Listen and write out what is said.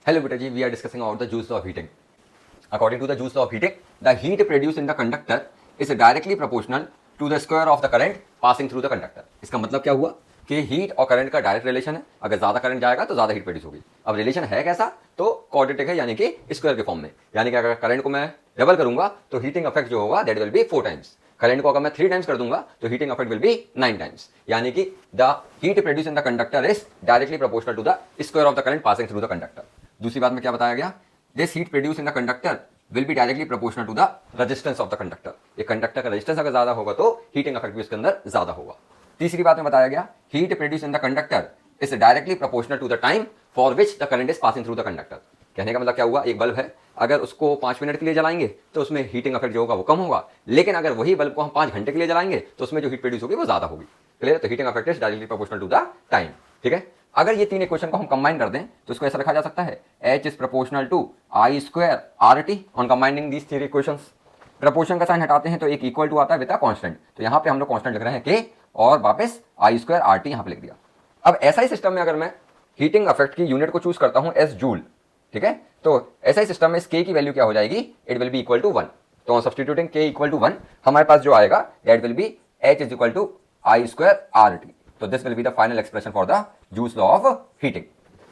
Hello Betaji, we are discussing about the Joule's law of heating. According to the Joule's law of heating, the heat produced in the conductor is directly proportional to the square of the current passing through the conductor. इसका मतलब क्या हुआ कि heat और current का direct relation है. अगर ज्यादा करंट जाएगा तो ज्यादा हीट प्रोड्यूस होगी. अब रिलेशन है कैसा? तो क्वाड्रेटिक है, यानी कि स्क्वायर के फॉर्म में. यानी कि अगर करंट को मैं डबल करूंगा तो हीटिंग इफेक्ट जो होगा that will be 4 times. Current को अगर मैं 3 टाइम्स कर दूंगा तो heating effect will be 9 times. यानी कि the heat produce in the conductor is directly proportional to the square of the current passing through the conductor. दूसरी बात में क्या बताया गया? This heat produce in the conductor will be directly proportional to the resistance of the conductor. ये conductor का resistance अगर ज्यादा होगा तो हीटिंग इफेक्ट भी इसके अंदर ज्यादा होगा. तीसरी बात में बताया गया heat produce in the conductor is directly proportional to the time for which the current is passing through the conductor. कहने का मतलब क्या हुआ? एक बल्ब है, अगर उसको 5 मिनट के लिए जलाएंगे तो उसमें हीटिंग इफेक्ट जो होगा वो कम होगा, लेकिन अगर वही बल्ब को हम 5 घंटे के लिए जलाएंगे तो उसमें जो हीट प्रोड्यूस होगी वो ज्यादा होगी. क्लियर? तो heating effect is directly proportional to the time. ठीक है. अगर ये तीन इक्वेशन को हम कंबाइन कर दें तो इसको ऐसा लिखा जा सकता है H is proportional to I square RT on combining these three equations. Proportion का साइन हटाते हैं तो एक इक्वल टू आता है विद अ कांस्टेंट. तो यहाँ पे हम लोग कांस्टेंट लिख रहे हैं K और वापस I स्क्वायर RT यहाँ पे लिख दिया. अब ऐसा ही सिस्टम में अगर मैं हीटिंग इफेक्ट की यूनिट को चूज करता हूँ एस जूल, ठीक है, तो ऐसा ही सिस्टम में इस K की वैल्यू क्या हो जाएगी? It will be equal to 1. तो सब्स्टिट्यूटिंग K इक्वल टू 1 हमारे पास जो आएगा that will be H is equal to I square RT. So this will be the final expression for the Joule's law of heating.